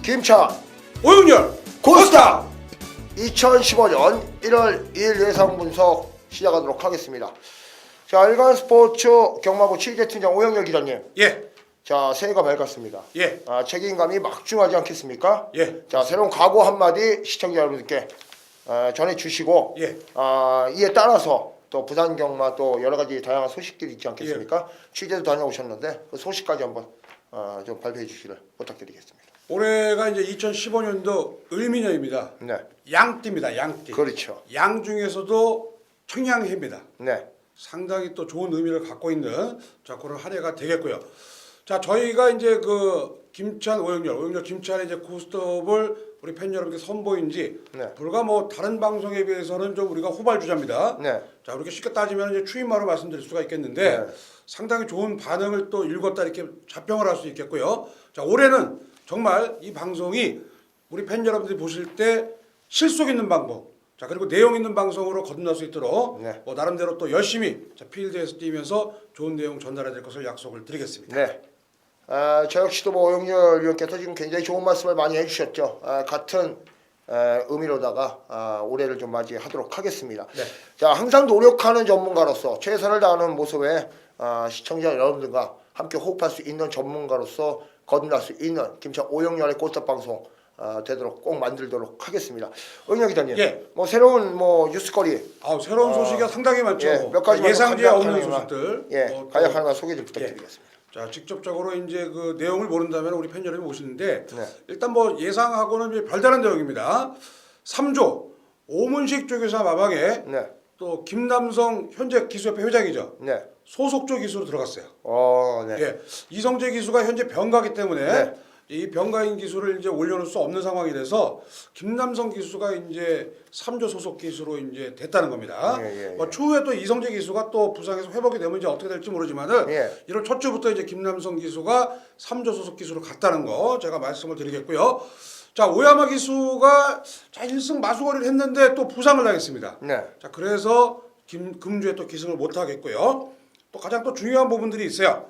김찬 오영렬 고스탑 2015년 1월 2일 예상 분석 시작하도록 하겠습니다. 자, 일간 스포츠 경마부 취재팀장 오영렬 기자님. 예. 자, 새해가 밝았습니다. 예. 책임감이 막중하지 않겠습니까? 예. 자, 새로운 각오 한마디 시청자 여러분들께 전해주시고, 예. 이에 따라서 또 부산 경마 또 여러 가지 다양한 소식들이 있지 않겠습니까? 취재도 다녀오셨는데 그 소식까지 한번 좀 발표해 주시기를 부탁드리겠습니다. 올해가 이제 2015년도 을미년입니다. 네, 양띠입니다. 양띠. 그렇죠. 양 중에서도 청양해입니다. 네, 상당히 또 좋은 의미를 갖고 있는 그런 한 해가 되겠고요. 자, 저희가 이제 그 김찬 오영렬 김찬의 이제 고스톱을 우리 팬 여러분께 선보인 지 네. 불과 뭐 다른 방송에 비해서는 좀 우리가 후발주자입니다. 네. 자, 이렇게 쉽게 따지면 이제 추임말로 말씀드릴 수가 있겠는데 네. 상당히 좋은 반응을 또 읽었다 이렇게 자평을 할 수 있겠고요. 자, 올해는 정말 이 방송이 우리 팬 여러분들이 보실 때 실속 있는 방법, 자, 그리고 내용 있는 방송으로 거듭날 수 있도록 네. 뭐 나름대로 또 열심히 필드에서 뛰면서 좋은 내용 전달해야 될 것을 약속을 드리겠습니다. 네. 저 역시도 뭐 오영렬 위원께서 지금 굉장히 좋은 말씀을 많이 해주셨죠. 같은 의미로다가 올해를 좀 맞이하도록 하겠습니다. 네. 자, 항상 노력하는 전문가로서 최선을 다하는 모습에 시청자 여러분들과 함께 호흡할 수 있는 전문가로서 거듭날 수 있는 김찬 오영렬의 고스톱 방송 되도록 꼭 만들도록 하겠습니다. 오영렬 기자님, 예. 뭐 새로운 뭐 뉴스거리, 새로운 소식이 상당히 많죠. 예, 몇 가지만 예상지에 없는 간략하게만, 소식들. 예, 간략하게만 소개 좀 부탁드리겠습니다. 자, 직접적으로 이제 그 내용을 모른다면 우리 팬 여러분이 오시는데 네. 일단 뭐 예상하고는 이제 별다른 내용입니다. 3조 오문식 조교사 마방에 네, 또 김남성 현재 기수협회 회장이죠. 네, 소속조 기수로 들어갔어요. 네. 예, 이성재 기수가 현재 병가기 때문에 네. 이 병가인 기수를 이제 올려놓을 수 없는 상황이 돼서 김남성 기수가 이제 3조 소속 기수로 이제 됐다는 겁니다. 예. 뭐 추후에 또 이성재 기수가 또 부상에서 회복이 되면 이제 어떻게 될지 모르지만은 예. 1월 첫 주부터 이제 김남성 기수가 3조 소속 기수로 갔다는 거 제가 말씀을 드리겠고요. 자, 오야마 기수가 자 1승 마수거리를 했는데 또 부상을 당했습니다. 네. 자, 그래서 금주에 또 기승을 못 하겠고요. 또 가장 또 중요한 부분들이 있어요.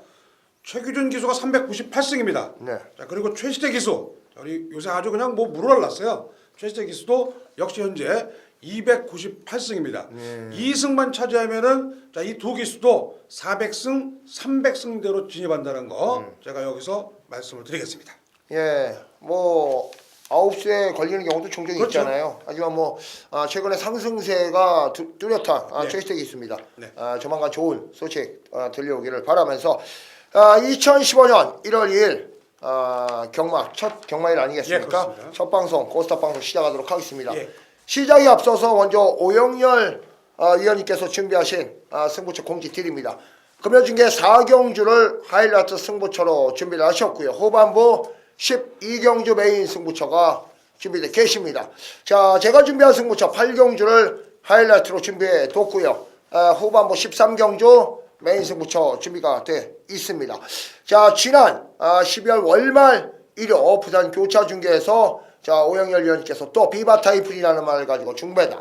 최규준 기수가 398승입니다. 네. 자, 그리고 최시태 기수, 우리 요새 아주 그냥 뭐 물을 났어요. 최시태 기수도 역시 현재 298승입니다. 2승만 차지하면은 자, 이 두 기수도 400승, 300승대로 진입한다는 거 제가 여기서 말씀을 드리겠습니다. 예, 뭐 아웃수에 걸리는 경우도 종종 그렇죠. 있잖아요. 하지만 뭐 최근에 상승세가 뚜렷한 네. 최시택이 있습니다. 네. 조만간 좋은 소식 들려오기를 바라면서 2015년 1월 2일 첫 경마일 아니겠습니까? 예, 그렇습니다. 첫 방송 고스톱 방송 시작하도록 하겠습니다. 예. 시작에 앞서서 먼저 오영렬 위원님께서 준비하신 승부처 공지 드립니다. 금요중계 4경주를 하이라이트 승부처로 준비를 하셨고요. 후반부 12경주 메인 승부처가 준비되어 계십니다. 자, 제가 준비한 승부처 8경주를 하이라이트로 준비해 뒀고요. 후반부 13경주 메인 승부처 준비가 돼 있습니다. 자, 지난 12월 월말 일요 부산 교차 중계에서 자, 오영렬 위원님께서 또 비바 타이푼이라는 말을 가지고 중배당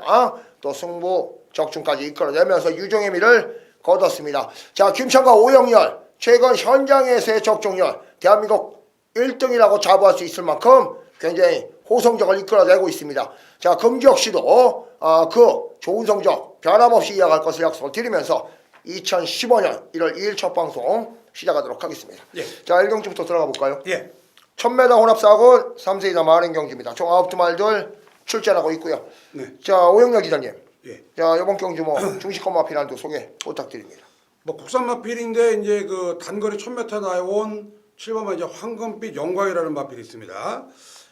또 승부 적중까지 이끌어내면서 유종의 미를 거뒀습니다. 자, 김찬과 오영렬 최근 현장에서의 적중률 대한민국 1등이라고 자부할 수 있을 만큼 굉장히 호성적을 이끌어내고 있습니다. 자, 금주 역시도 그 좋은 성적 변함없이 이어갈 것을 약속을 드리면서 2015년 1월 2일 첫 방송 시작하도록 하겠습니다. 예. 자, 1경주부터 들어가 볼까요? 예. 1000m 혼합사군 3세이다 마른 경주입니다. 총 9두 말들 출전하고 있고요. 네. 자, 오영렬 기자님. 예. 자, 이번 경주 뭐 중시권 마필한도 소개 부탁드립니다. 뭐 국산 마필인데 이제 그 단거리 1000m 나온 7번만 이제 황금빛 영광이라는 마필이 있습니다.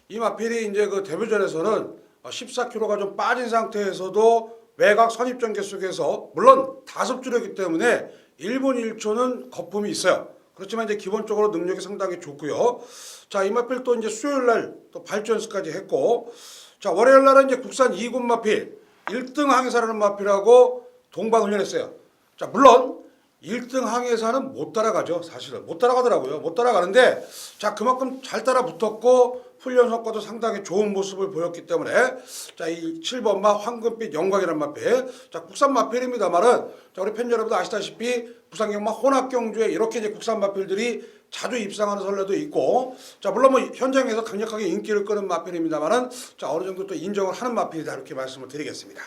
이 마필이 이제 그 데뷔전에서는 14kg가 좀 빠진 상태에서도 외곽 선입전개 속에서 물론 5줄이기 때문에 1분 1초는 거품이 있어요. 그렇지만 이제 기본적으로 능력이 상당히 좋고요. 자, 이 마필 또 이제 수요일 날 또 발주 연습까지 했고, 자, 월요일 날은 이제 국산 2군 마필 1등 항해사라는 마필하고 동반 훈련했어요. 자, 물론 1등 항해사는 못 따라가죠. 사실은 못 따라가더라고요. 못 따라가는데 자, 그만큼 잘 따라 붙었고 훈련 성과도 상당히 좋은 모습을 보였기 때문에 자, 이 7번마 황금빛 영광이라는 마필, 자, 국산 마필입니다만은 자, 우리 팬 여러분도 아시다시피 부산 경마 혼합 경주에 이렇게 이제 국산 마필들이 자주 입상하는 선례도 있고, 자, 물론 뭐 현장에서 강력하게 인기를 끄는 마필입니다만은 자, 어느 정도 또 인정을 하는 마필이다 이렇게 말씀을 드리겠습니다.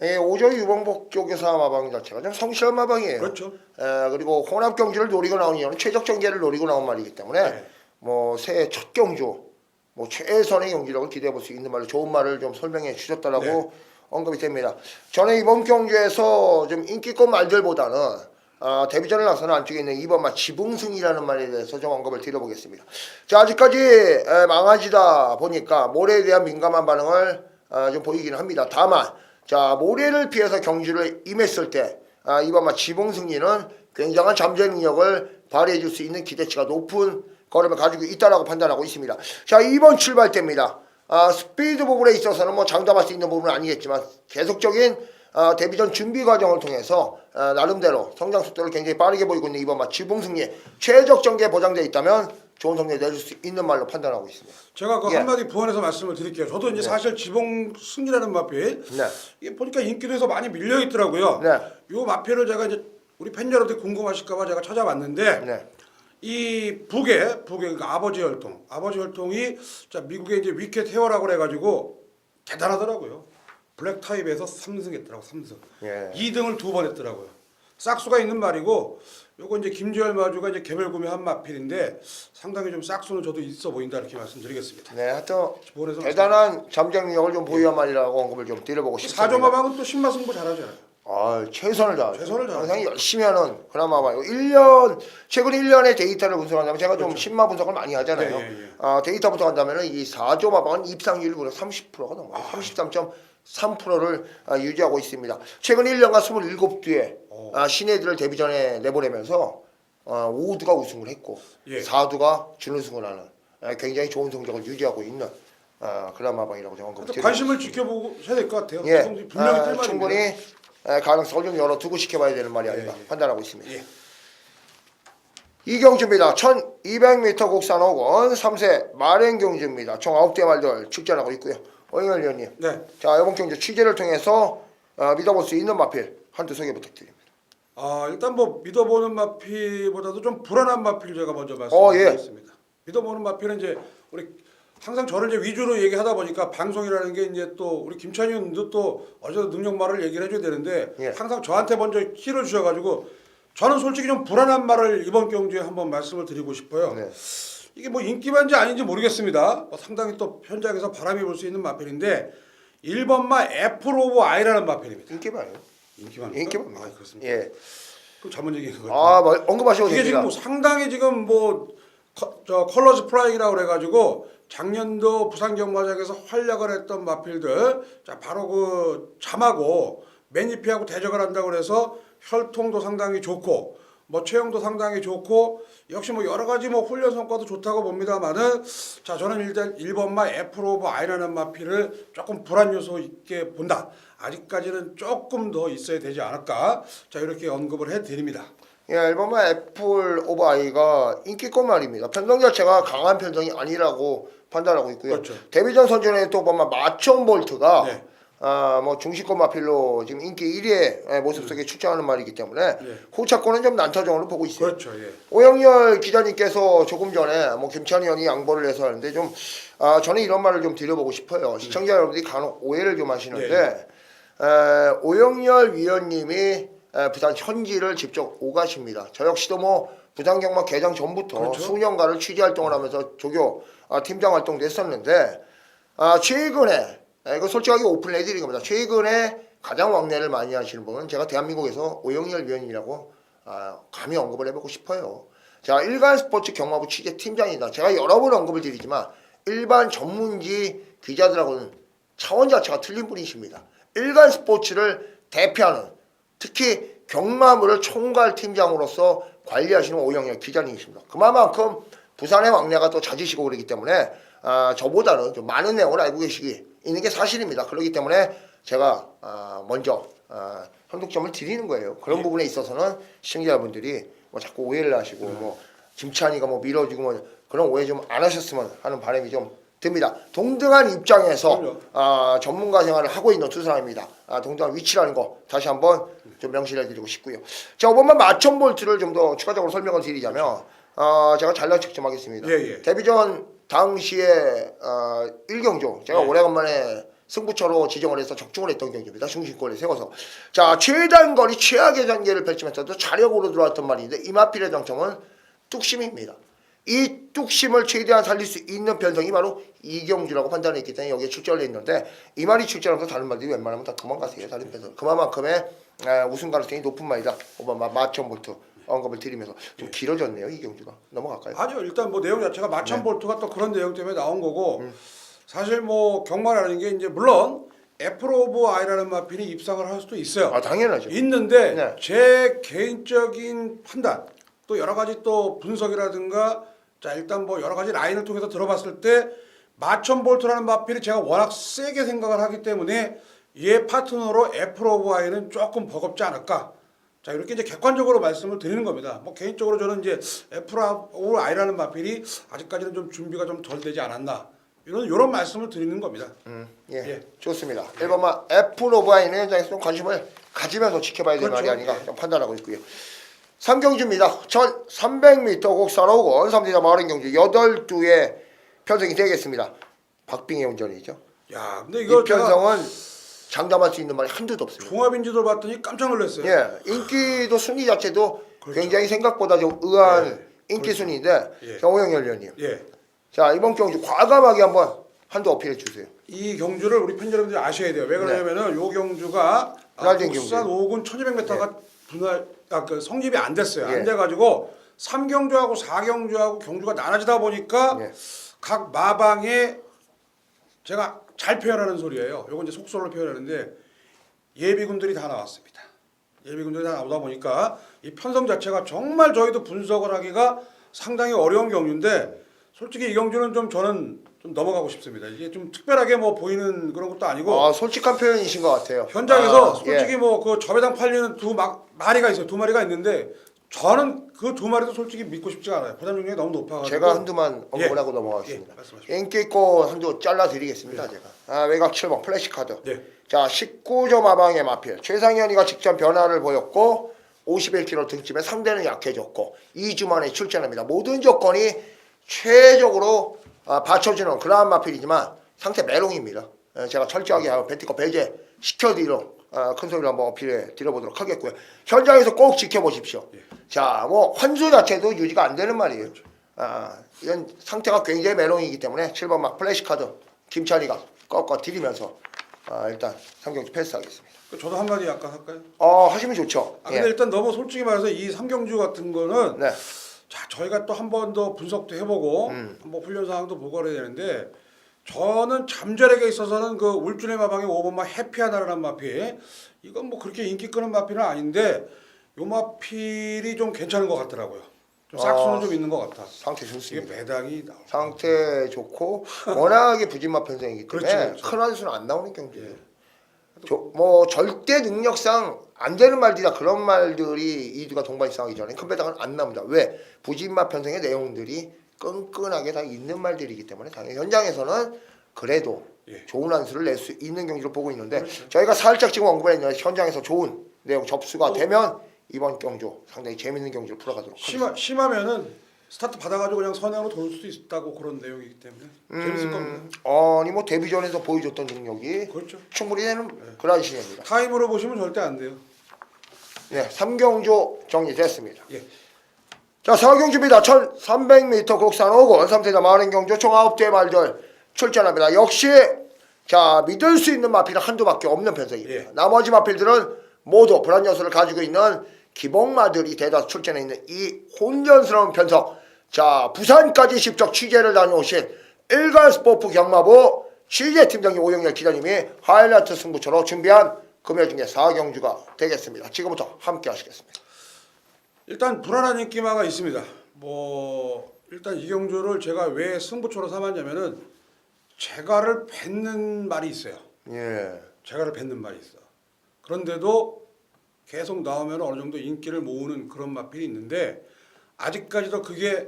예, 오조 유봉복 쪽에서 마방 자체가 좀 성실한 마방이에요. 그렇죠. 그리고 혼합 경주를 노리고 나온 이유는 최적 전개를 노리고 나온 말이기 때문에 네. 뭐 새해 첫 경주 뭐 최선의 경기력을 기대해 볼 수 있는 말로 좋은 말을 좀 설명해 주셨다라고 네. 언급이 됩니다. 저는 이번 경주에서 좀 인기권 말들보다는 데뷔전을 나서는 안쪽에 있는 2번마 지붕승이라는 말에 대해서 좀 언급을 드려보겠습니다. 자, 아직까지 망아지다 보니까 모래에 대한 민감한 반응을 좀 보이기는 합니다. 다만 자, 모래를 피해서 경주를 임했을 때 2번마 지붕승리는 굉장한 잠재 능력을 발휘해 줄 수 있는 기대치가 높은 걸음을 가지고 있다라고 판단하고 있습니다. 자, 2번 출발대입니다. 스피드 부분에 있어서는 뭐 장담할 수 있는 부분은 아니겠지만 계속적인 데뷔전 준비 과정을 통해서 나름대로 성장 속도를 굉장히 빠르게 보이고 있는 2번마 지붕승리 최적 전개 보장되어 있다면 좋은 성적 내줄 수 있는 말로 판단하고 있습니다. 제가 그 예. 한마디 부원해서 말씀을 드릴게요. 저도 이제 사실 지붕 승리라는 마필 네. 이게 보니까 인기도에서 많이 밀려 있더라고요. 네. 요 마필을 제가 이제 우리 팬 여러분들 궁금하실까봐 제가 찾아봤는데 네. 이 북의 그러니까 아버지 혈통이 자 미국의 이제 위켓 헤어라고 그래가지고 대단하더라고요. 블랙 타입에서 3승했더라고 3승. 예. 2등을 2번 했더라고요. 싹수가 있는 말이고 요거 이제 김지열 마주가 이제 개별 구매한 마필인데 상당히 좀 싹수는 저도 있어 보인다 이렇게 말씀드리겠습니다. 네, 하여튼 부원에서 대단한 잠재력을 좀 보유한 말이라고 언급을 좀 드려보고 싶습니다. 사조마방은 또 신마승부 잘하잖아요. 최선을 다하죠. 최선을 다하죠. 항상 열심히 하는 그나마 봐요. 최근 1년의 데이터를 분석한다면 제가 좀 그렇죠. 신마 분석을 많이 하잖아요. 예. 데이터 분석한다면 이 4조 마방은 입상률이 무려 30%가 넘어요. 33.3%를 유지하고 있습니다. 최근 1년간 27뒤에 신예들을 데뷔전에 내보내면서 5두가 우승을 했고 예. 4두가 준우승을 하는 굉장히 좋은 성적을 유지하고 있는 그런 마방이라고 제가 언급을 드립니다. 관심을 지켜보셔야 될 것 같아요. 예, 분명히 뜰 말입니다. 충분히 가능성을 좀 열어두고 지켜봐야 되는 말이 아닌가 판단하고 있습니다. 예. 이경주입니다. 1200m 국산 5권 3세 마랭 경주입니다. 총 9대 말들 출전하고 있고요. 오영열 위원님, 네. 자, 이번 경주 취재를 통해서 믿어볼 수 있는 마필 한두 소개 부탁드립니다. 일단 뭐 믿어보는 마필보다도 좀 불안한 마필 제가 먼저 예. 말씀드리겠습니다. 믿어보는 마필은 이제 우리 항상 저를 이제 위주로 얘기하다 보니까 방송이라는 게 이제 또 우리 김찬희 의원도 또 어제도 능력 말을 얘기를 해줘야 되는데 예. 항상 저한테 먼저 키를 주셔가지고 저는 솔직히 좀 불안한 말을 이번 경주에 한번 말씀을 드리고 싶어요. 네. 이게 뭐 인기만인지 아닌지 모르겠습니다. 상당히 또 현장에서 바람이 불 수 있는 마필인데 1번마 애플 오브 아이라는 마필입니다. 인기 많아요. 인기만입니까? 인기 많아요. 그렇습니다. 예. 그 전문 얘기인 것 같아요. 언급하셔도 이게 지금 됩니다. 뭐 상당히 지금 뭐 컬러즈 프라잉이라고 그래가지고 작년도 부산 경마장에서 활약을 했던 마필들 자 바로 그 잠하고 매니피하고 대적을 한다고 그래서 혈통도 상당히 좋고 뭐 체형도 상당히 좋고 역시 뭐 여러 가지 뭐 훈련 성과도 좋다고 봅니다만은 자 저는 일단 1번마 애플 오브 아이라는 마필을 조금 불안 요소 있게 본다. 아직까지는 조금 더 있어야 되지 않을까. 자 이렇게 언급을 해드립니다. 예, 앨범은 애플 오브 아이가 인기권 말입니다. 편성 자체가 강한 편성이 아니라고 판단하고 있고요. 그렇죠. 데뷔전 선전에 또 보면 마천 볼트가 네. 뭐 중시권 마필로 지금 인기 1위의 모습 속에 출전하는 말이기 때문에 네. 후차권은 좀 난타전으로 보고 있어요. 그렇죠. 예. 오영열 기자님께서 조금 전에 뭐 김찬희 의원이 양보를 해서 하는데 좀 저는 이런 말을 좀 드려보고 싶어요. 시청자 여러분들이 간혹 오해를 좀 하시는데 오영열 위원님이 부산 현지를 직접 오가십니다. 저 역시도 뭐 부산 경마 개장 전부터 그렇죠. 수년간을 취재 활동을 하면서 조교 팀장 활동도 했었는데 최근에 이거 솔직하게 오픈을 해드린 겁니다. 최근에 가장 왕래를 많이 하시는 분은 제가 대한민국에서 오영열 위원이라고 감히 언급을 해보고 싶어요. 자, 일간 스포츠 경마부 취재 팀장이다. 제가 여러 번 언급을 드리지만 일반 전문지 기자들하고는 차원 자체가 틀린 분이십니다. 일간 스포츠를 대표하는 특히 경마부를 총괄 팀장으로서 관리하시는 오영열 기자님이십니다. 그만큼 부산의 왕래가 또 잦으시고 그러기 때문에 저보다는 좀 많은 내용을 알고 계시기 있는 게 사실입니다. 그렇기 때문에 제가 먼저 현독점을 드리는 거예요. 그런 부분에 있어서는 시청자분들이 뭐 자꾸 오해를 하시고 뭐 김찬희가 뭐 밀어주고 뭐 그런 오해 좀 안 하셨으면 하는 바람이 좀 듭니다. 동등한 입장에서 그럼요. 전문가 생활을 하고 있는 두 사람입니다. 동등한 위치라는 거 다시 한번 좀 명시해드리고 싶고요. 자, 5번만 마천 볼트를 좀 더 추가적으로 설명을 드리자면 제가 잘난 척 좀 하겠습니다. 예. 데뷔전 당시에 1경주 제가 예. 오래간만에 승부처로 지정을 해서 적중을 했던 경기입니다. 중심권에 세워서. 자, 최단거리 최악의 전개를 펼치면서도 자력으로 들어왔던 말인데 이마필의 장점은 뚝심입니다. 이 뚝심을 최대한 살릴 수 있는 변성이 바로 이경주라고 판단했기 때문에 여기에 출전을 했는데 이 말이 출전하면서 다른 말들이 웬만하면 다 도망가세요. 다른 변성. 그만큼의 우승 가능성이 높은 말이다. 마천 볼트 언급을 드리면서 좀 길어졌네요. 이경주가. 넘어갈까요? 아니요. 일단 뭐 내용 자체가 마천 볼트가 또 그런 내용 때문에 나온 거고 사실 뭐 경마라는 게 이제 물론 애플 오브 아이라는 마필이 입상을 할 수도 있어요. 당연하죠. 있는데 네. 제 개인적인 판단 또 여러 가지 또 분석이라든가 자 일단 뭐 여러 가지 라인을 통해서 들어봤을 때 마천 볼트라는 마필이 제가 워낙 세게 생각을 하기 때문에 얘 파트너로 애플 오브 아이는 조금 버겁지 않을까. 자 이렇게 이제 객관적으로 말씀을 드리는 겁니다. 뭐 개인적으로 저는 이제 애플 오브 아이라는 마필이 아직까지는 좀 준비가 좀 덜 되지 않았나 이런 말씀을 드리는 겁니다. 예. 좋습니다. 1번만 애플 오브 아이는 현장에서 좀 관심을 가지면서 지켜봐야 될 그렇죠. 말이 아닌가 예. 좀 판단하고 있고요. 3경주입니다. 1300m 곡사로고 3대자 마을인 경주 8두의 편성이 되겠습니다. 박빙의 운전이죠. 야 근데 이 이거 제가 편성은 장담할 수 있는 말이 한두도 없습니다. 종합인지도 봤더니 깜짝 놀랐어요. 예, 인기도 순위 자체도 그렇죠. 굉장히 생각보다 좀 의아한 예, 인기 그렇죠. 순위인데 예. 정호영 위원님. 예. 자, 이번 경주 과감하게 한번 한두 어필해 주세요. 이 경주를 우리 팬 여러분들이 아셔야 돼요. 왜 그러냐면은 요 경주가 분할된 국산 경주. 5군 1200m가 분할 그 성립이 안 됐어요. 예. 안 돼가지고 3경주하고 4경주하고 경주가 나눠지다 보니까 예. 각 마방에 제가 잘 표현하는 소리예요. 요건 이제 속설로 표현하는데 예비군들이 다 나왔습니다. 예비군들이 다 나오다 보니까 이 편성 자체가 정말 저희도 분석을 하기가 상당히 어려운 경주인데 솔직히 이 경주는 좀 저는 좀 넘어가고 싶습니다. 이게 좀 특별하게 뭐 보이는 그런 것도 아니고 솔직한 표현이신 것 같아요. 현장에서 예. 솔직히 뭐 그 저배당 팔리는 마리가 있어요. 두 마리가 있는데 저는 그 두 마리도 솔직히 믿고 싶지가 않아요. 부담 능력이 너무 높아가지고 제가 한두만 언급을 예. 하고 넘어가겠습니다. 예, 말씀하십시오. 인기 있고 한두 잘라 드리겠습니다. 제가 외곽 7번 플래시 카드. 예. 자, 19점 마방의 마필 최상현이가 직전 변화를 보였고 51kg 등짐에 상대는 약해졌고 2주 만에 출전합니다. 모든 조건이 최적으로 받쳐주는 그러한 마필이지만 상태 메롱입니다. 제가 철저하게 배티커 배제 시켜드리러 큰 소리로 한번 어필해 드려보도록 하겠고요. 현장에서 꼭 지켜보십시오. 자, 뭐 환수 자체도 유지가 안 되는 말이에요. 이런 상태가 굉장히 메롱이기 때문에 7번 막 플래시 카드 김찬희가 꺾어 드리면서 일단 3경주 패스하겠습니다. 저도 한마디 아까 할까요? 하시면 좋죠. 근데 일단 너무 솔직히 말해서 이 삼경주 같은 거는 네. 자 저희가 또 한 번 더 분석도 해보고 한번 훈련 사항도 보고 해야 되는데 저는 잠재력에 있어서는 그 울준의 마방의 5번마 해피하다라는 마필 이건 뭐 그렇게 인기 끄는 마필은 아닌데 요 마필이 좀 괜찮은 것 같더라고요. 좀 싹수는 좀 있는 것 같아. 상태 이게 좋습니다. 배당이 나올 상태 좋고 워낙에 부진마 편성이기 때문에 그렇죠. 큰 한수는 안 나오는 경기예요. 뭐 절대 능력상 안 되는 말들이나 그런 말들이 이두가 동반이 상하기 전에 큰 배당은 안 나옵니다. 왜? 부진마 편성의 내용들이 끈끈하게 다 있는 말들이기 때문에 당연히 현장에서는 그래도 예. 좋은 한수를 낼 수 있는 경기를 보고 있는데 그렇죠. 저희가 살짝 지금 언급을 했는데 현장에서 좋은 내용 접수가 되면 이번 경주 상당히 재밌는 경기를 풀어가도록 하겠습니다. 심하면은 스타트 받아가지고 그냥 선행으로 돌 수도 있다고 그런 내용이기 때문에 재밌을 겁니다. 아니 뭐 데뷔전에서 보여줬던 능력이 그렇죠. 충분히 되는 그런 시즌입니다. 타임으로 보시면 절대 안 돼요. 네, 3경주 정리됐습니다. 예. 자, 4경주입니다. 1300m 국산 5군 3세자 마을인 경주 총 9대의 말들 출전합니다. 역시 자 믿을 수 있는 마필은 한두밖에 없는 편성입니다. 예. 나머지 마필들은 모두 불안 요소를 가지고 있는 기복마들이 대다수 출전해 있는 이 혼전스러운 편성. 자, 부산까지 직접 취재를 다녀오신 일간스포츠 경마부 취재팀장님 오영렬 기자님이 하이라이트 승부처로 준비한 금요중에 4경주가 되겠습니다. 지금부터 함께 하시겠습니다. 일단 불안한 인기마가 있습니다. 뭐 일단 이 경주를 제가 왜 승부처로 삼았냐면은 재가를 뱉는 말이 있어요. 예. 재가를 뱉는 말이 있어. 그런데도 계속 나오면 어느 정도 인기를 모으는 그런 마필이 있는데 아직까지도 그게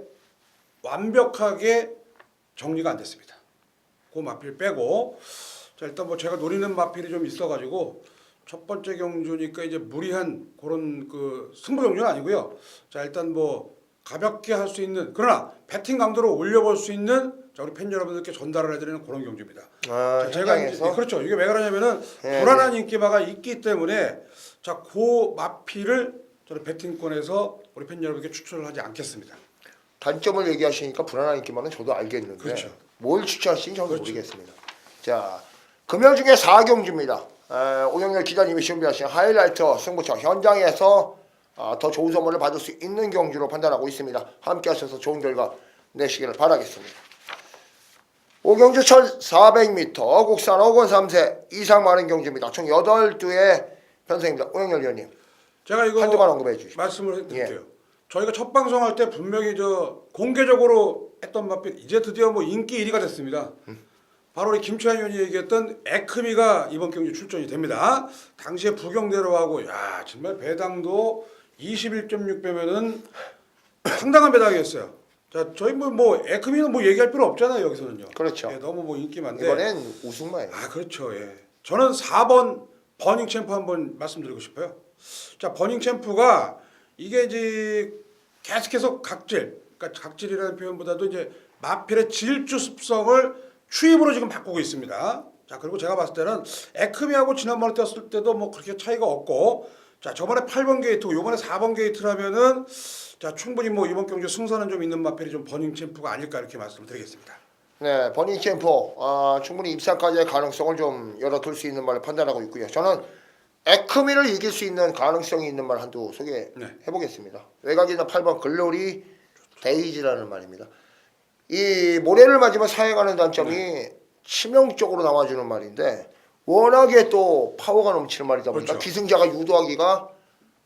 완벽하게 정리가 안 됐습니다. 그 마필 빼고 자 일단 뭐 제가 노리는 마필이 좀 있어가지고 첫 번째 경주니까 이제 무리한 그런 그 승부 경주는 아니고요. 자 일단 뭐 가볍게 할 수 있는 그러나 배팅 강도를 올려볼 수 있는 자 우리 팬 여러분들께 전달을 해드리는 그런 경주입니다. 아, 자, 제가 현장에서? 그렇죠. 이게 왜 그러냐면은 예, 불안한 인기마가 있기 때문에 자 그 마필을 저는 배팅권에서 우리 팬 여러분께 추천을 하지 않겠습니다. 단점을 얘기하시니까 불안한 인기만은 저도 알겠는데 그렇죠. 뭘 추천하시는지 저는 그렇죠. 모르겠습니다. 자, 금요 중에 4경주입니다. 오영렬 기자님이 준비하신 하이라이트 승부처 현장에서 더 좋은 선물을 받을 수 있는 경주로 판단하고 있습니다. 함께 하셔서 좋은 결과 내시기를 바라겠습니다. 5경주 1400m 국산 5권 3세 이상 많은 경주입니다. 총 8두의 편성입니다. 오영렬 위원님 제가 이거 한두만 언급해 주시죠. 말씀을 드릴게요. 저희가 첫 방송할 때 분명히 저 공개적으로 했던 마필 이제 드디어 뭐 인기 1위가 됐습니다. 바로 우리 김치환 의원이 얘기했던 에크미가 이번 경기 출전이 됩니다. 당시에 부경대로하고 야 정말 배당도 21.6배면은 상당한 배당이었어요. 자 저희 뭐 에크미는 뭐 얘기할 필요 없잖아요 여기서는요. 그렇죠. 예, 너무 뭐 인기 많은데. 이번엔 우승마예요. 아 그렇죠. 예. 저는 4번 버닝 챔프 한번 말씀드리고 싶어요. 자 버닝 챔프가 이게 이제 계속해서 각질, 그러니까 각질이라는 표현보다도 이제 마필의 질주 습성을 추입으로 지금 바꾸고 있습니다. 자 그리고 제가 봤을 때는 에크미하고 지난번에 뛰었을 때도 뭐 그렇게 차이가 없고 자 저번에 8번 게이트고 이번에 4번 게이트라면은 자 충분히 뭐 이번 경주 승산은 좀 있는 마필이 좀 버닝 챔프가 아닐까 이렇게 말씀드리겠습니다. 네, 버닝 챔프 충분히 입상까지의 가능성을 좀 열어둘 수 있는 말을 판단하고 있고요. 저는 에크미를 이길 수 있는 가능성이 있는 말 한두 소개해 보겠습니다. 외곽에 있는 8번 글로리 데이지라는 말입니다. 이 모래를 맞으면 사행하는 단점이 치명적으로 남아주는 말인데 워낙에 또 파워가 넘치는 말이다 보니까 그렇죠. 기승자가 유도하기가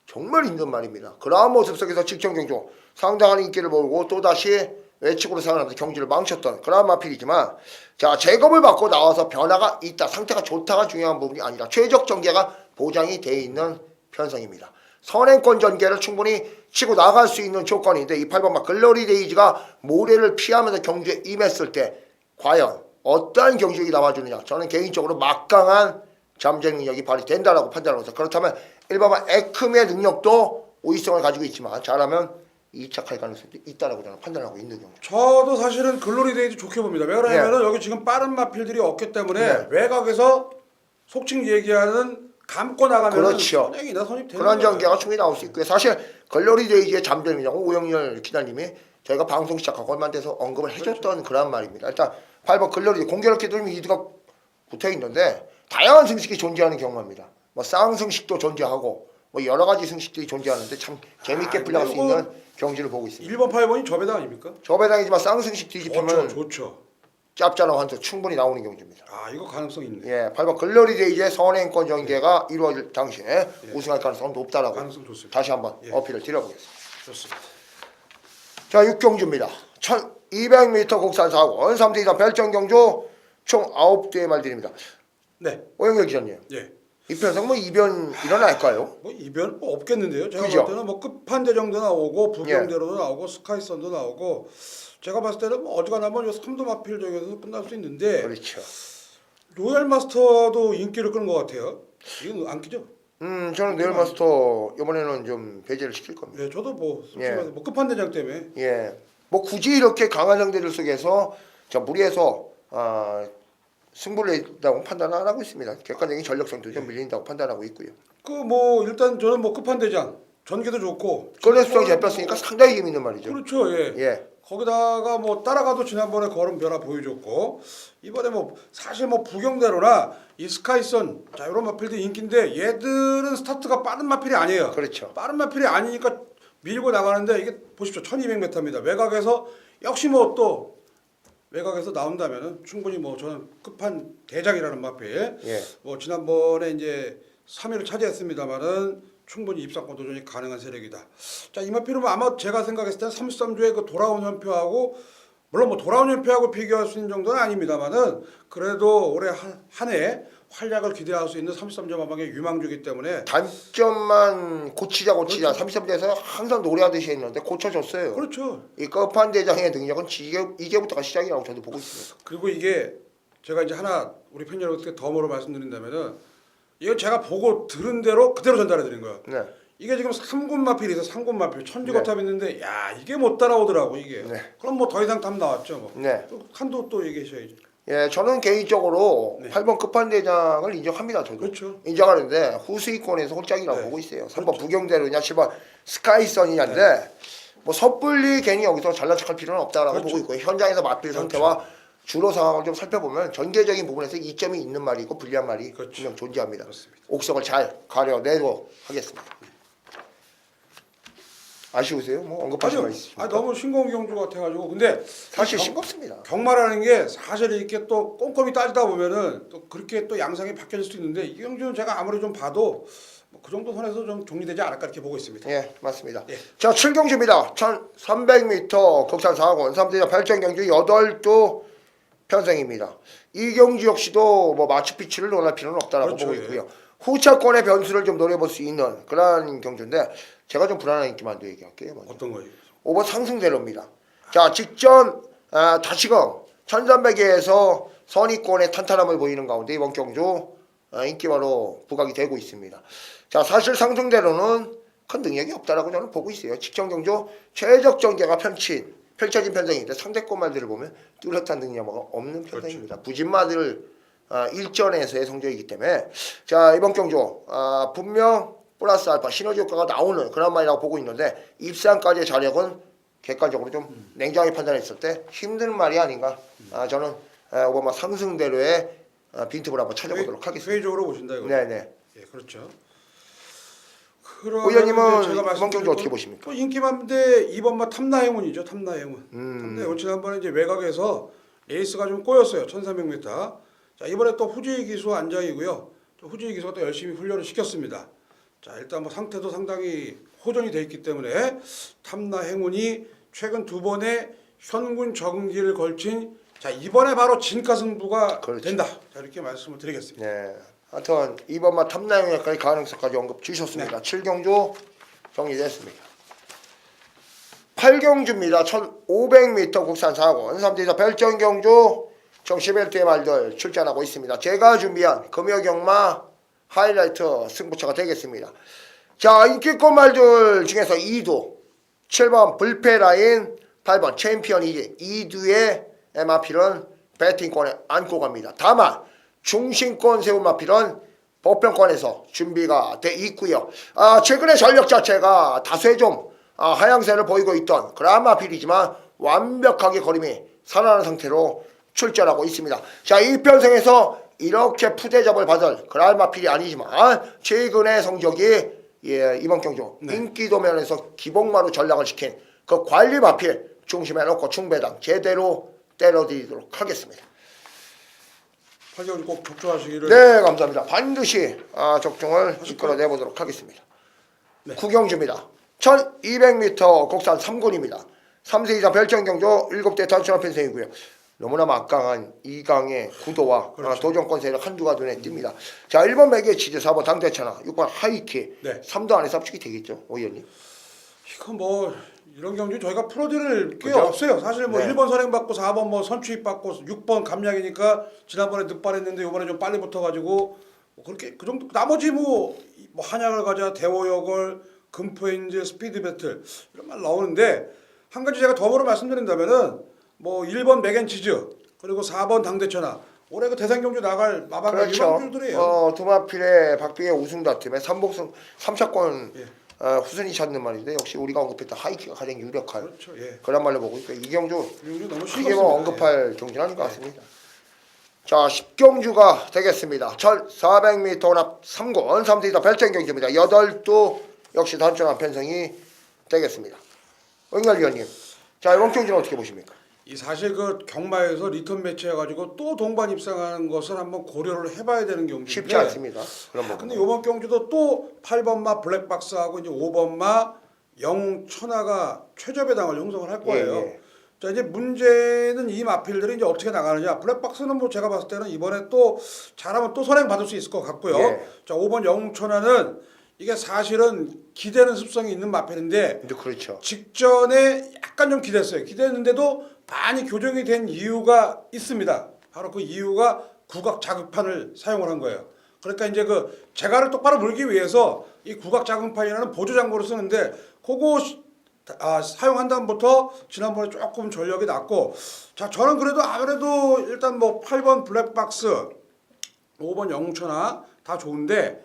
정말 힘든 말입니다. 그러한 모습 속에서 직전 경주 상당한 인기를 모으고 또다시 외측으로 생활하면서 경기를 망쳤던 그런 마필이지만 자 제겁을 받고 나와서 변화가 있다 상태가 좋다가 중요한 부분이 아니라 최적 전개가 보장이 돼 있는 편성입니다. 선행권 전개를 충분히 치고 나갈 수 있는 조건인데 이 8번 막 글로리 데이지가 모래를 피하면서 경주에 임했을 때 과연 어떠한 경주력이 나와주느냐 저는 개인적으로 막강한 잠재 능력이 발휘된다라고 판단하면서 그렇다면 1번만 에크미의 능력도 우위성을 가지고 있지만 잘하면 2착할 가능성도 있다라고 저는 판단하고 있는 경우. 저도 사실은 글로리 데이도 좋게 봅니다. 왜 그러냐면은 여기 지금 빠른 마필들이 없기 때문에 외곽에서 속칭 얘기하는 감고 나가면 그렇죠. 선행이나 선입되는 그런 거예요. 전개가 충분히 나올 수 있고요. 사실 글로리 데이지의 잠재력이냐고 오영렬 기자님이 저희가 방송 시작하고 얼마 안 돼서 언급을 해줬던 그런 말입니다. 일단 8번 글로리 공교롭게 돌면 이드가 붙어 있는데 다양한 승식이 존재하는 경우입니다. 뭐 쌍승식도 존재하고 뭐 여러 가지 승식들이 존재하는데 참 재밌게 풀려갈 수 있는 경지를 보고 있습니다. 1번 8번이 저배당 아닙니까? 저배당이지만 쌍승식 뒤집히면 좋죠. 짭짤한 환수 충분히 나오는 경지입니다. 아 이거 가능성 있네. 예, 8번 글로리 데이지의 선행권 전개가 이루어질 당시에 우승할 가능성은 높다라고 가능성 좋습니다. 다시 한번 어필을 드려보겠습니다. 좋습니다. 자, 6경주입니다. 1200m 국산 4권 3대 이상 별정 경주 총 9대의 말들입니다. 네. 오영렬 기자님, 예. 이 편성 뭐 이변 일어날까요? 뭐 이변 뭐 없겠는데요. 제가 그죠? 봤을 때는 뭐 끝판대 정도 나오고 부경대로도 나오고 스카이선도 나오고 제가 봤을 때는 뭐 어지간하면 요 3도 마필 저기서 끝날 수 있는데 그렇죠. 로얄 마스터도 인기를 끄는 것 같아요. 이건 안 끼죠? 저는 네일 마스터 이번에는 좀 배제를 시킬 겁니다. 네, 저도 뭐 솔직히 예. 말해서 뭐 끝판대장 때문에 예, 뭐 굳이 이렇게 강한 상대들 속에서 저 무리해서 승부를 낸다고 판단을 안 하고 있습니다. 객관적인 전력성도 좀 밀린다고 판단하고 있고요. 그 뭐 일단 저는 뭐 끝판대장 전개도 좋고 꺼내 수성이 잡혔으니까 상당히 재밌는 말이죠. 그렇죠. 예. 예, 거기다가 뭐 따라가도 지난번에 걸음 변화 보여줬고 이번에 뭐 사실 뭐 부경대로나 이 스카이선 자 이런 마필도 인기인데 얘들은 스타트가 빠른 마필이 아니에요. 그렇죠. 빠른 마필이 아니니까 밀고 나가는데 이게 보십시오 1200m입니다. 외곽에서 역시 뭐 또 외곽에서 나온다면은 충분히 뭐 저는 끝판 대장이라는 마필 예. 뭐 지난번에 이제 3위를 차지했습니다만은 충분히 입상권 도전이 가능한 세력이다. 자, 이 마필은 아마 제가 생각했을 때 33조의 그 돌아온 현표하고 물론 뭐 돌아온 현표하고 비교할 수 있는 정도는 아닙니다만은 그래도 올해 한 해 활약을 기대할 수 있는 33조 마방의 유망주이기 때문에 단점만 고치자 그렇죠. 33대에서 항상 노래하듯이 했는데 고쳐줬어요. 그렇죠. 이 끝판 대장의 능력은 이게부터가 시작이라고 저도 보고 있습니다. 그리고 이게 제가 이제 하나 우리 팬 여러분께 덤으로 말씀드린다면은 이건 제가 보고 들은 대로 그대로 전달해 드린 거예요. 네. 이게 지금 3군 마필이 있어. 3군 마필 천지거탑 있는데 야 이게 못 따라오더라고 이게. 네. 그럼 뭐 더 이상 답 나왔죠 뭐. 네. 또 한도 또 얘기하셔야죠. 예, 저는 개인적으로 네. 8번 끝판대장을 인정합니다. 저도. 그렇죠. 인정하는데 후수위권에서 홀짝이라고 네. 보고 있어요. 3번 부경대로냐 7번 스카이선이냐인데 네. 뭐 섣불리 괜히 여기서 잘난 척할 필요는 없다라고 그렇죠. 보고 있고요. 현장에서 맞빌 상태와 주로 상황을 좀 살펴보면 전개적인 부분에서 이점이 있는 말이고 불리한 말이 그렇죠. 분명 존재합니다. 그렇습니다. 옥석을 잘 가려내도록 하겠습니다. 아쉬우세요? 뭐 언급하실 아니요. 말 있으십니까? 너무 신공기 경주 같아가지고 근데 사실 경- 싱겁습니다. 경마라는 게 사실 이렇게 또 꼼꼼히 따지다 보면은 또 그렇게 또 양상이 바뀌어질 수도 있는데 이 경주는 제가 아무리 좀 봐도 뭐 그 정도 선에서 좀 정리되지 않을까 이렇게 보고 있습니다. 예, 맞습니다. 예. 자, 7경주입니다. 1300m 국산 4학원 3대장 8전경주 8도 편성입니다. 이 경주 역시도 뭐 마추픽추를 논할 필요는 없다라고 그렇죠, 보고 예. 있고요. 후차권의 변수를 좀 노려볼 수 있는 그런 경주인데 제가 좀 불안한 인기만도 얘기할게요. 먼저. 어떤 거예요? 5번 상승대로입니다. 자, 직전 다시금 1300에서 선의권의 탄탄함을 보이는 가운데 이번 경주 인기바로 부각이 되고 있습니다. 자, 사실 상승대로는 큰 능력이 없다라고 저는 보고 있어요. 직전 경주 최적 전개가 펼쳐진 편성인데 상대권 말들을 보면 뚜렷한 능력이 없는 편성입니다. 부진마들 일전에서의 성적이기 때문에 자, 이번 경주 분명 플러스 알파 시너지 효과가 나오는 그런 말이라고 보고 있는데 입상까지의 자력은 객관적으로 좀 냉정하게 판단했을 때 힘든 말이 아닌가. 저는 오바마 상승대로의 빈틈을 한번 찾아보도록 하겠습니다. 회의적으로 보신다 이거. 네네. 예, 그렇죠. 의원님은 제가 이번 경주 어떻게 보십니까? 또 인기만데 2번마 탐나행운이죠. 탐나행운. 탐나행운 지난번에 이제 외곽에서 에이스가 좀 꼬였어요. 1300m. 자, 이번에 또 후지희 기수 안장이고요. 또 후지희 기수가 또 열심히 훈련을 시켰습니다. 자, 일단 뭐 상태도 상당히 호전이 돼 있기 때문에 탐나행운이 최근 두 번의 현군 적응기를 걸친 자, 이번에 바로 진가 승부가 그렇죠. 된다. 자, 이렇게 말씀을 드리겠습니다. 네. 하여튼 이번만 탐나영역까지 가능성까지 언급 주셨습니다. 네. 7경주 정리됐습니다. 8경주입니다. 1500m 국산 4권 3대자 별정경주 정 11대의 말들 출전하고 있습니다. 제가 준비한 금요경마 하이라이트 승부처가 되겠습니다. 자, 인기권 말들 중에서 2두 7번 불패라인 8번 챔피언이지 2두의 마필은 배팅권에 안고 갑니다. 다만 중심권 세운 마필은 보편권에서 준비가 돼 있고요. 최근에 전력 자체가 다소의 좀 하향세를 보이고 있던 그런 마필이지만 완벽하게 걸음이 살아난 상태로 출전하고 있습니다. 자, 이 편성에서 이렇게 푸대접을 받을 그런 마필이 아니지만 최근의 성적이 이번 경주 인기도 면에서 기복마루 전략을 시킨 그 관리 마필 중심에 놓고 충배당 제대로 때려드리도록 하겠습니다. 8경주 꼭 적중하시기를. 네, 감사합니다. 반드시 적중을 이끌어내보도록 하겠습니다. 네. 구경주입니다. 1200m 국산 3군입니다. 3세 이상 별정경주 7대 단순한 편성이고요. 너무나 막강한 이강의 구도와 그렇죠. 도전권 세력 한두가 눈에 띕니다. 자, 1번 매개치즈, 4번 당대천하, 6번 하이키, 네. 3도 안에서 합축이 되겠죠, 오 의원님? 이거 뭐 이런 경주 저희가 풀어드릴 게 그죠? 없어요. 사실 뭐 네. 1번 선행 받고 4번 뭐 선취입 받고 6번 감량이니까 지난번에 늦발했는데 이번에 좀 빨리 붙어가지고 뭐 그렇게 그 정도 나머지 뭐 한약을 가자 대호역을 금포엔즈 스피드 배틀 이런 말 나오는데 한 가지 제가 덤으로 말씀드린다면은 뭐 1번 맥앤치즈 그리고 4번 당대천하 올해 그 대상 경주 나갈 마방가 그렇죠. 이런 경주들이에요. 두마필의 박빙의 우승 다툼에 3차권 예. 후순위 찾는 말인데 역시 우리가 언급했던 하이키가 가장 유력한 그렇죠. 예. 그런 말로 보고 있고 이 경주 이 경주 너무 크게 싱겁습니다. 뭐 언급할 경주는 아닌 것 같습니다. 자, 10경주가 되겠습니다. 1400m 혼합 3권 3대이다 별정 경주입니다. 8도 역시 단순한 편성이 되겠습니다. 응열위원님, 자, 이번 경주는 어떻게 보십니까? 이 사실 그 경마에서 리턴 매치 해가지고 또 동반 입상하는 것을 한번 고려를 해봐야 되는 경주인데 쉽지 않습니다. 그런 부분. 근데 이번 경주도 또 8번마 블랙박스하고 이제 5번마 영천하가 최저배당을 형성을 할 거예요. 예. 자, 이제 문제는 이 마필들이 이제 어떻게 나가느냐. 블랙박스는 뭐 제가 봤을 때는 이번에 또 잘하면 또 선행 받을 수 있을 것 같고요. 예. 자, 5번 영천하는 이게 사실은 기대는 습성이 있는 마필인데 근데 그렇죠. 직전에 약간 좀 기댔어요. 기댔는데도 많이 교정이 된 이유가 있습니다. 바로 그 이유가 국악 자극판을 사용을 한 거예요. 그러니까 이제 그 재갈을 똑바로 물기 위해서 이 국악 자극판이라는 보조 장구를 쓰는데 그거 사용한 다음부터 지난번에 조금 전력이 낮고 자 저는 그래도 아무래도 일단 뭐 8번 블랙박스 5번 영웅천하 다 좋은데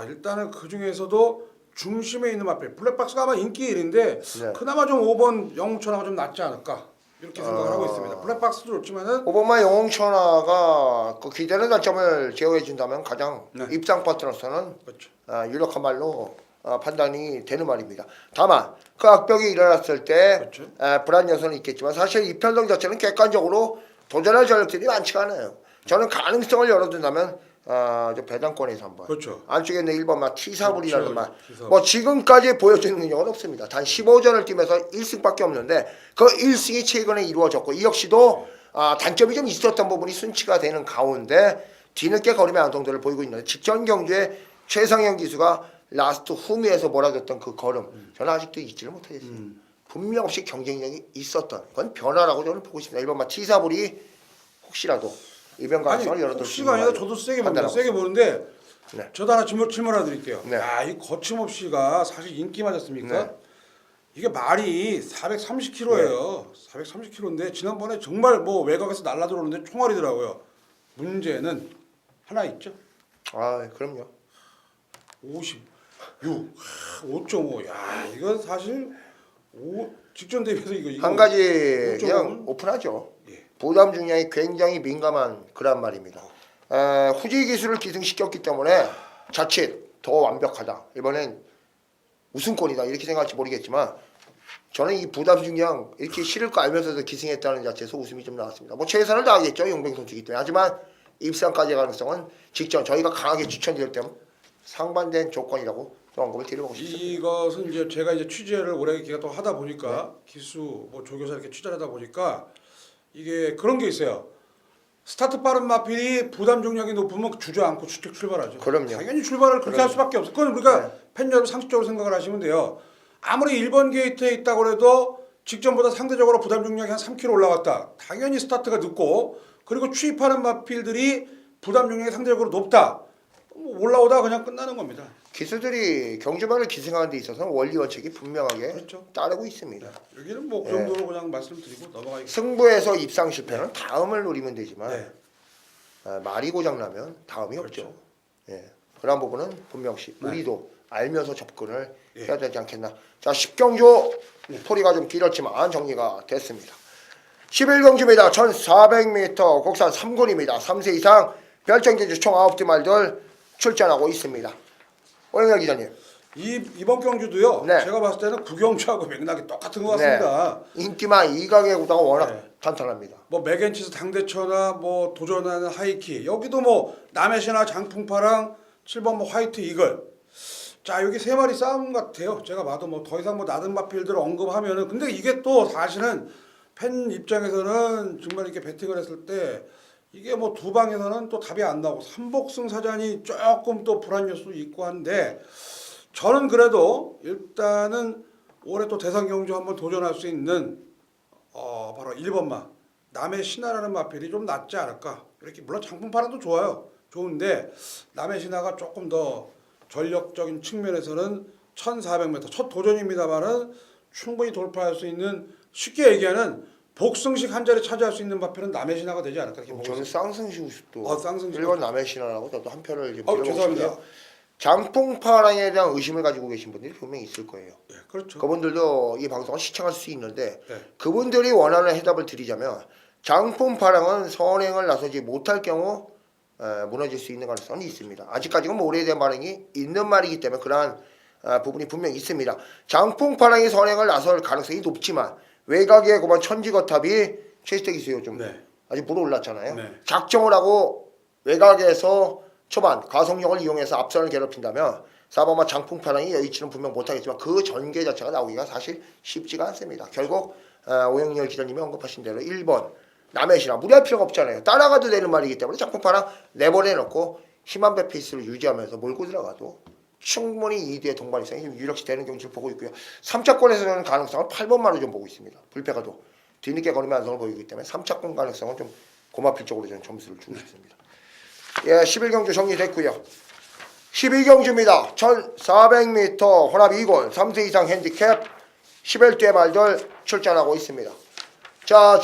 일단은 그 중에서도 중심에 있는 마필 블랙박스가 아마 인기 1인데 네. 그나마 좀 5번 영웅천하가 좀 낫지 않을까 이렇게 생각을 하고 있습니다. 블랙박스도 좋지만은 오버마 영웅천하가 그 기대는 단점을 제어해 준다면 가장 네. 입상 파트너로서는 그렇죠. 유력한 말로 판단이 되는 말입니다. 다만 그 악벽이 일어났을 때 그렇죠. 불안 요소는 있겠지만 사실 이 편성 자체는 객관적으로 도전할 전력들이 많지가 않아요. 저는 가능성을 열어둔다면 저 배당권에서 한번 그렇죠. 안쪽에 있는 1번마 T4불이라는 그렇죠. 말. T4불. 뭐 지금까지 보여준 능력은 없습니다. 단 15전을 뛰면서 1승밖에 없는데 그 1승이 최근에 이루어졌고 이 역시도 단점이 좀 있었던 부분이 순치가 되는 가운데 뒤늦게 걸음의 안정도를 보이고 있는데 직전 경주에 최상현 기수가 라스트 후미에서 몰아줬던 그 걸음 저는 아직도 잊지를 못하겠습니다. 분명 없이 경쟁력이 있었던 건 변화라고 저는 보고 있습니다. 1번마 T4불이 혹시라도 이변 가능성을 열어둘 수 혹시가 있는 아니라 저도 세게 봅니다. 판단하고 세게 보는데 네. 저도 하나 질문 하나 드릴게요. 네. 이 거침없이가 사실 인기 맞았습니까? 네. 이게 말이 430kg예요. 430kg인데 지난번에 정말 뭐 외곽에서 날라 들어오는데 총알이더라고요. 문제는 하나 있죠. 그럼요. 56, 5.5. 야, 이건 사실 직전 대비해서 이거 한 가지 5.5 는? 그냥 오픈하죠. 예. 부담 중량이 굉장히 민감한 그란 말입니다. 후지 기술을 기승시켰기 때문에 자칫 더 완벽하다. 이번엔 우승권이다 이렇게 생각할지 모르겠지만 저는 이 부담 중량 이렇게 실을 거 알면서도 기승했다는 자체에서 웃음이 좀 나왔습니다. 뭐 최선을 다하겠죠. 용병 선수이기 때문에. 하지만 입상까지의 가능성은 직전 저희가 강하게 추천드릴 때는 상반된 조건이라고 또 언급을 드려보고 싶습니다. 이것은 이제 제가 이제 취재를 오래 기간 동안 하다 보니까 기수 뭐 조교사 이렇게 취재를 하다 보니까 이게 그런 게 있어요. 스타트 빠른 마필이 부담 중량이 높으면 주저앉고 주택 출발하죠. 그럼요. 당연히 출발을 그렇게 할 수밖에 없어요. 그건 우리가 팬 여러분 상식적으로 생각을 하시면 돼요. 아무리 1번 게이트에 있다고 해도 직전보다 상대적으로 부담 중량이 한 3kg 올라갔다. 당연히 스타트가 늦고 그리고 추입하는 마필들이 부담 중량이 상대적으로 높다. 올라오다 그냥 끝나는 겁니다. 기수들이 경주마를 기승하는 데 있어서는 원리 원칙이 분명하게 그렇죠. 따르고 있습니다. 여기는 뭐 그 정도로 그냥 말씀드리고 넘어가겠습니다. 승부에서 입상 실패는 다음을 노리면 되지만 네. 말이 고장나면 다음이 그렇죠. 없죠. 예. 그런 부분은 분명시 우리도 알면서 접근을 해야 되지 않겠나. 자, 10경주 토리가 좀 길었지만 정리가 됐습니다. 11경주입니다. 1400m 국산 3군입니다. 3세 이상 별정제주 총 9대 말들 출전하고 있습니다. 오영렬 기자님. 이번 경주도요. 네. 제가 봤을 때는 구경주하고 맥락이 똑같은 것 같습니다. 인기만 이강의 구다가 워낙 네. 탄탄합니다. 뭐 맥앤치즈 당대천하 뭐 도전하는 하이키 여기도 뭐 남해신화 장풍파랑 7번 뭐 화이트 이글 자 여기 세 마리 싸움 같아요. 제가 봐도 뭐 더 이상 뭐 나든 마필들을 언급하면은 근데 이게 또 사실은 팬 입장에서는 정말 이렇게 배팅을 했을 때 이게 뭐 두 방에서는 또 답이 안 나오고 삼복승 사전이 조금 또 불안 요소도 있고 한데 저는 그래도 일단은 올해 또 대상 경주 한번 도전할 수 있는 바로 1번마 남의 신화라는 마필이 좀 낫지 않을까 이렇게 물론 장풍파랑도 좋아요 좋은데 남의 신화가 조금 더 전력적인 측면에서는 1400m 첫 도전입니다만은 충분히 돌파할 수 있는 쉽게 얘기하는 복승식 한 자리 차지할 수 있는 마필은 남의 신화가 되지 않을까 이렇게 보고 저는 있습니다. 쌍승시우스도 쌍승시우스. 1번 남의 신화라고 저도 한 표를 지금 드려보고 죄송합니다. 싶은데요. 장풍파랑에 대한 의심을 가지고 계신 분들이 분명히 있을 거예요. 예, 그렇죠. 그분들도 이 방송을 시청할 수 있는데 네. 그분들이 원하는 해답을 드리자면 장풍파랑은 선행을 나서지 못할 경우 무너질 수 있는 가능성이 있습니다. 아직까지는 뭐 오래된 반응이 있는 말이기 때문에 그러한 부분이 분명히 있습니다. 장풍파랑이 선행을 나설 가능성이 높지만 외곽의 그만 천지거탑이 최시태 기수 요즘 네. 아직 불어올랐잖아요. 네. 작정을 하고 외곽에서 초반 가속력을 이용해서 앞선을 괴롭힌다면 사바마 장풍파랑이 여의치는 분명 못하겠지만 그 전개 자체가 나오기가 사실 쉽지가 않습니다. 결국 오영렬 기자님이 언급하신 대로 1번 남의 신화 무리할 필요가 없잖아요. 따라가도 되는 말이기 때문에 장풍파랑 내보내놓고 힘한 배 페이스를 유지하면서 몰고 들어가도 충분히 2뒤의 동반이성이 유력시 되는 경지를 보고 있고요. 3차권에서는 가능성을 8번마로 좀 보고 있습니다. 불패가도 뒤늦게 걸으면 안성을 보이기 때문에 3차권 가능성은 좀 고마필 쪽으로 저는 점수를 주고 싶습니다. 예, 11경주 정리됐고요. 12경주입니다. 1400m 혼합 2군 3세 이상 핸디캡 11대 말들 출전하고 있습니다. 자,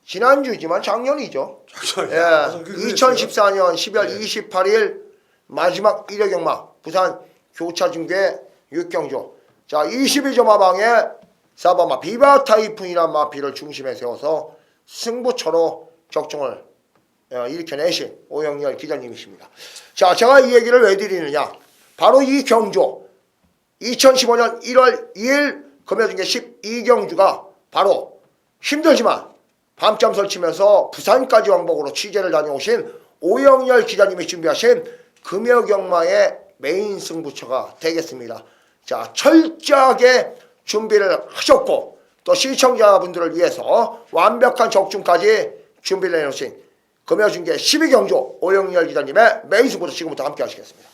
지난주지만 작년이죠. 예, 2014년 12월 28일 마지막 1회 경마 부산 교차중계 6경주. 자, 22점 하방에 4번마 비바 타이푼이란 마피를 중심에 세워서 승부처로 적중을 일으켜내신 오영열 기자님이십니다. 자, 제가 이 얘기를 왜 드리느냐. 바로 이 경주 2015년 1월 2일 금요중계 12경주가 바로 힘들지만 밤잠 설치면서 부산까지 왕복으로 취재를 다녀오신 오영열 기자님이 준비하신 금요경마의 메인 승부처가 되겠습니다. 자, 철저하게 준비를 하셨고 또 시청자분들을 위해서 완벽한 적중까지 준비를 해놓으신 금요중계 12경주 오영열 기자님의 메인 승부처 지금부터 함께 하시겠습니다.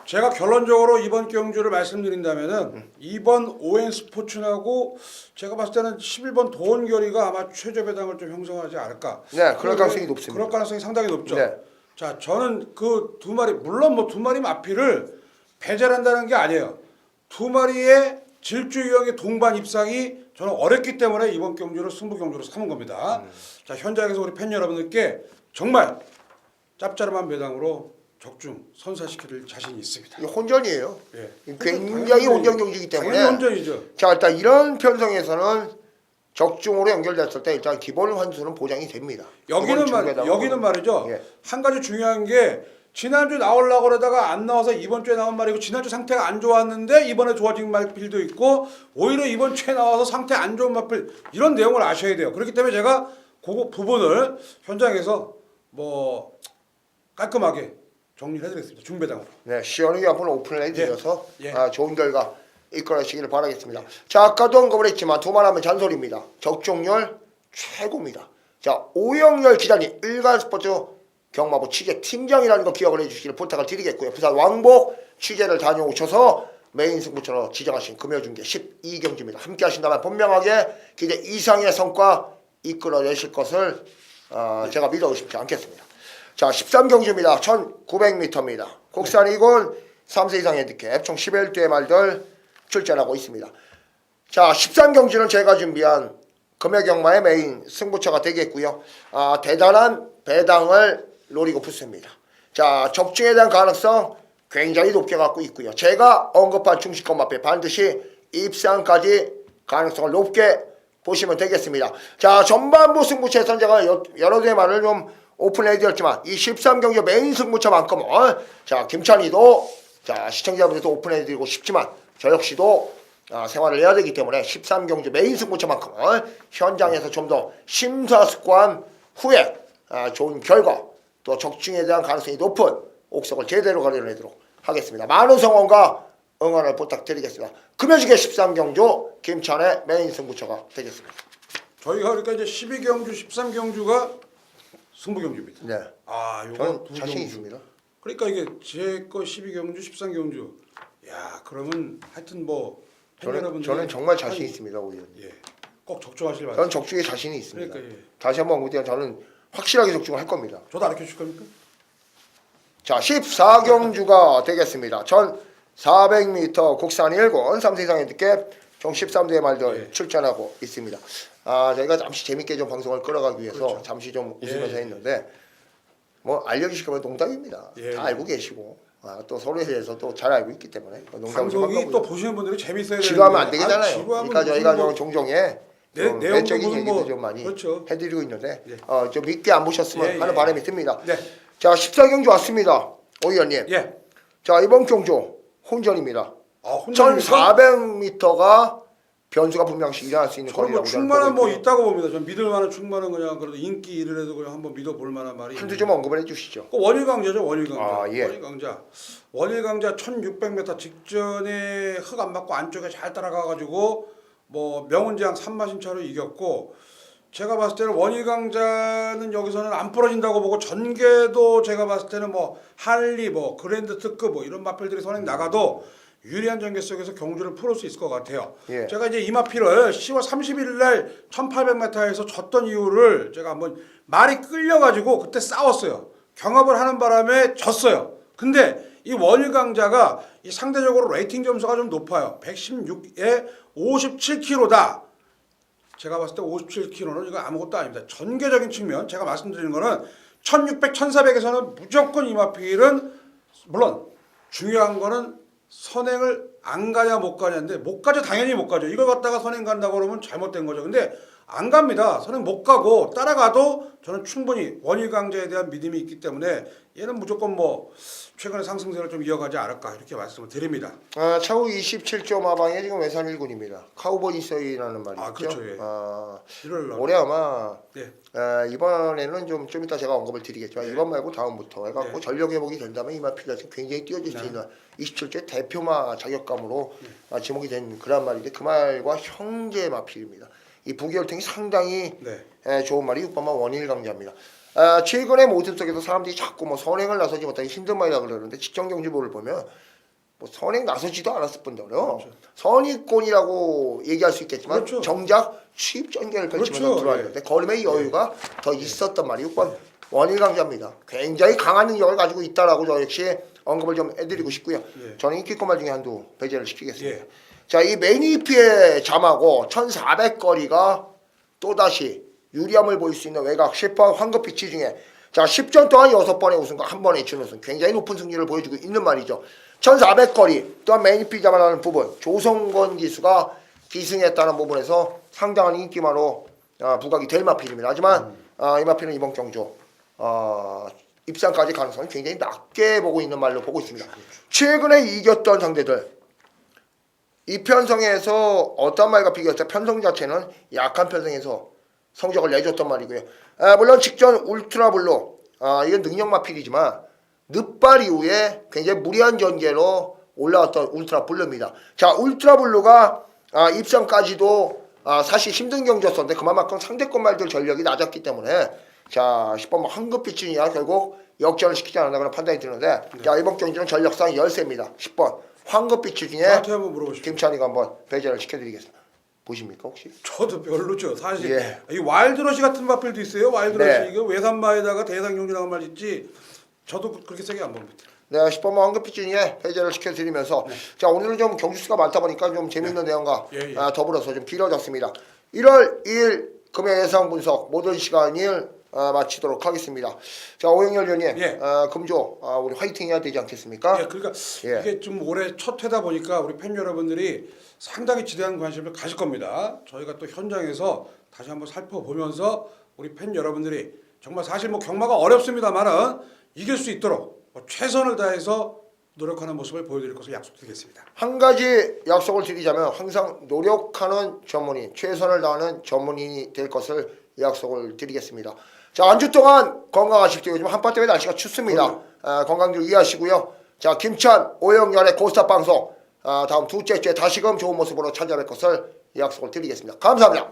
제가 결론적으로 이번 경주를 말씀드린다면은 2번 오엔 스포츠하고 제가 봤을 때는 11번 도원결이가 아마 최저 배당을 좀 형성하지 않을까. 네, 그럴 가능성이 높습니다. 그럴 가능성이 상당히 높죠. 네. 자, 저는 그 두 마리 물론 뭐 두 마리 마피를 배제한다는 게 아니에요. 두 마리의 질주 유형의 동반 입상이 저는 어렵기 때문에 이번 경주를 승부 경주로 삼은 겁니다. 자, 현장에서 우리 팬 여러분들께 정말 짭짤한 배당으로 적중 선사시킬 자신이 있습니다. 이게 혼전이에요. 예. 굉장히 혼전 경기이기 때문에. 당연히 혼전이죠. 자, 일단 이런 편성에서는 적중으로 연결됐을 때 일단 기본 환수는 보장이 됩니다. 여기는 말이죠. 예. 한 가지 중요한 게 지난주 나오려고 그러다가 안 나와서 이번 주에 나온 말이고 지난주 상태가 안 좋았는데 이번에 좋아진 말필도 있고 오히려 이번 주에 나와서 상태 안 좋은 말필 이런 내용을 아셔야 돼요. 그렇기 때문에 제가 그 부분을 현장에서 뭐 깔끔하게 정리를 해드리겠습니다. 중배당으로. 네, 시원하게 한번 오픈을 해드려서 예. 좋은 결과 이끌어내시기를 바라겠습니다. 자, 아까도 언급을 했지만 두말하면 잔소리입니다. 적중률 최고입니다. 자, 오영열 기자님 일간스포츠 경마부 취재 팀장이라는 거 기억을 해주시기를 부탁을 드리겠고요. 부산 왕복 취재를 다녀오셔서 메인 승부처로 지정하신 금요중계 12경주입니다. 함께 하신다면 분명하게 기대 이상의 성과 이끌어내실 것을 제가 믿어 의심치 않겠습니다. 자, 13경주입니다. 1900m입니다. 국산 2군 3세 이상 핸디캡 총 11대 말들 출전하고 있습니다. 자, 13경주는 제가 준비한 금요경마의 메인 승부처가 되겠고요. 대단한 배당을 노리고 붙습니다. 자, 적중에 대한 가능성 굉장히 높게 갖고 있고요. 제가 언급한 중시권 마페 반드시 입상까지 가능성을 높게 보시면 되겠습니다. 자, 전반부 승부처에서는 제가 여러 개의 말을 좀 오픈해드렸지만 이 13경주 메인 승부처만큼은 자, 김찬희도 자, 시청자분들도 오픈해드리고 싶지만 저 역시도 생활을 해야 되기 때문에 13경주 메인 승부처만큼은 현장에서 좀 더 심사숙고한 후에 좋은 결과 또 적중에 대한 가능성이 높은 옥석을 제대로 가려내도록 하겠습니다. 많은 성원과 응원을 부탁드리겠습니다. 금요중계 13경주 김찬의 메인 승부처가 되겠습니다. 저희가 그러니까 이제 12경주, 13경주가 승부경주입니다. 네. 요거 저는 두 자신 경주. 있습니다. 그러니까 이게 제 거 12경주, 13경주. 야, 그러면 하여튼 뭐 저는 정말 자신 있습니다, 오히려. 예. 꼭 적중하실 바랍니다. 저는 적중에 자신이 있습니다. 그러니까 예. 다시 한번 언급드리면 저는 확실하게 적중을 할 겁니다. 저도 알려 주실 겁니까? 자, 14경주가 되겠습니다. 1400m 국산 1군 3세 이상 핸디캡 총 13대 말들 예. 출전하고 있습니다. 저희가 잠시 재밌게 좀 방송을 끌어가기 위해서 그렇죠. 잠시 좀 웃으면서 예. 했는데 뭐 알려주실 거면 농담입니다. 예. 다 알고 계시고 또 서로에 대해서 또 잘 알고 있기 때문에 농담을 좀 방송이 한 또 거고요. 보시는 분들이 재밌어야 되는데 지루하면 안 되겠잖아요. 지루하면 그러니까 저희가 무슨 좀 종종에 좀 내용도 내적인 무슨 얘기도 뭐, 좀 많이 그렇죠. 해드리고 있는데 예. 좀 믿게 안 보셨으면 예, 하는 예. 바람이 듭니다. 네. 자, 14경주 왔습니다. 오 의원님. 예. 자, 이번 경주 혼전입니다. 혼자입니까? 1400m가 변수가 분명시 일어날 수 있는 저는 뭐 거리라고 충만한 저는 보고 뭐 있고요. 있다고 봅니다. 전 믿을 만한 충만한 그냥 그래도 인기 이래도 그냥 한번 믿어볼 만한 말이 한두 있는데. 좀 언급을 해주시죠. 그 원일강자죠, 원일강자. 예. 원일강자 1600m 직전에 흙 안 맞고 안쪽에 잘 따라가가지고 뭐 명운지향 3마신 차로 이겼고 제가 봤을 때는 원일강자는 여기서는 안 부러진다고 보고 전개도 제가 봤을 때는 뭐 할리 뭐 그랜드 특급 뭐 이런 마필들이 선행 나가도 유리한 전개 속에서 경주를 풀을 수 있을 것 같아요. 예. 제가 이제 이 마필을 10월 31일 날 1800m에서 졌던 이유를 제가 한번 말이 끌려가지고 그때 싸웠어요. 경합을 하는 바람에 졌어요. 근데 이 원일강자가 이 상대적으로 레이팅 점수가 좀 높아요. 116에 57kg다. 제가 봤을 때 57kg는 이거 아무것도 아닙니다. 전개적인 측면 제가 말씀드리는 거는 1600, 1400에서는 무조건 이 마필은 물론 중요한 거는 선행을 안 가냐 못 가냐인데 못 가죠. 당연히 못 가죠. 이걸 갖다가 선행 간다고 그러면 잘못된 거죠. 근데 안 갑니다. 선행 못 가고 따라가도 저는 충분히 원일강자에 대한 믿음이 있기 때문에 얘는 무조건 뭐 최근에 상승세를 좀 이어가지 않을까 이렇게 말씀을 드립니다. 차후 27점 하방에 지금 외산 1군입니다. 카우보이서이라는 말이 아, 있죠. 그렇죠, 예. 일요일 날. 올해 아마 네. 이번에는 좀 이따 제가 언급을 드리겠지만 이번 말고 다음부터 해갖고 네. 전력 회복이 된다면 이 마필이 굉장히 뛰어질 수 있는 27째 대표마 자격감으로 지목이 된 그런 말인데 그 말과 형제 마필입니다. 이 부기혈통이 상당히 네. 좋은 말이 6번마 원일강자입니다. 최근의 모습 속에서 사람들이 자꾸 뭐 선행을 나서지 못하기 힘든 말이라 그러는데 직전 경주보를 보면 뭐 선행 나서지도 않았을 뿐더러 그렇죠. 선입권이라고 얘기할 수 있겠지만 그렇죠. 정작 수입 전개를 펼치면서 그렇죠. 들어왔는데 걸음의 여유가 더 있었던 말이 6번 원일강자입니다. 굉장히 강한 능력을 가지고 있다라고 저 역시 언급을 좀 해드리고 싶고요. 예. 저는 인기꼬말 중에 한두 배제를 시키겠습니다. 예. 자, 이 매니피의 잠하고 1400거리가 또다시 유리함을 보일 수 있는 외곽 10번 황급피치 중에 자 10전 동안 6번의 우승과 1번의 준우승 굉장히 높은 승리를 보여주고 있는 말이죠. 1400거리 또한 매니피 잠하라는 부분 조성권 기수가 기승했다는 부분에서 상당한 인기만으로 부각이 될 마필입니다. 하지만 이 마필은 이번 경주 입상까지 가능성이 굉장히 낮게 보고 있는 말로 보고 있습니다. 최근에 이겼던 상대들 이 편성에서 어떤 말과 비교했을 때 편성 자체는 약한 편성에서 성적을 내줬던 말이고요. 물론 직전 울트라블루 이건 능력 마필이지만 늦발 이후에 굉장히 무리한 전개로 올라왔던 울트라블루입니다. 자 울트라블루가 입상까지도 사실 힘든 경주였었는데 그만큼 상대권 말들 전력이 낮았기 때문에 자 10번 황급비치냐 결국 역전을 시키지 않았나 그런 판단이 드는데 네. 자 이번 경주는 전력상 열세입니다. 10번 황급비치 중에 저한테 한번 물어보십시오. 김찬이가 한번 배제를 시켜드리겠습니다. 보십니까 혹시? 저도 별로죠. 사실 예. 이 와일드러시 같은 마필도 있어요. 와일드러시 네. 이거 외산마에다가 대상 경주라고 말 있지. 저도 그렇게 세게 안 봅니다. 네, 10번 황급피치에 배제를 시켜드리면서 자 오늘은 좀 경주수가 많다 보니까 좀 재미있는 내용과 예, 예. 더불어서 좀 길어졌습니다. 1월 2일 금요 예상 분석 모든 시간을 마치도록 하겠습니다. 자 오영열 의원님 예. 금조 우리 화이팅 해야 되지 않겠습니까? 예, 그러니까 예. 이게 좀 올해 첫 회다 보니까 우리 팬 여러분들이 상당히 지대한 관심을 가질 겁니다. 저희가 또 현장에서 다시 한번 살펴보면서 우리 팬 여러분들이 정말 사실 뭐 경마가 어렵습니다만은 이길 수 있도록 최선을 다해서 노력하는 모습을 보여드릴 것을 약속드리겠습니다. 한 가지 약속을 드리자면 항상 노력하는 전문인, 최선을 다하는 전문인이 될 것을 약속을 드리겠습니다. 자, 한 주 동안 건강하십시오. 요즘 한파 때문에 날씨가 춥습니다. 건강 좀 이해하시고요. 자, 김찬, 오영렬의 고스톱 방송 다음 둘째 주에 다시금 좋은 모습으로 찾아뵐 것을 약속을 드리겠습니다. 감사합니다.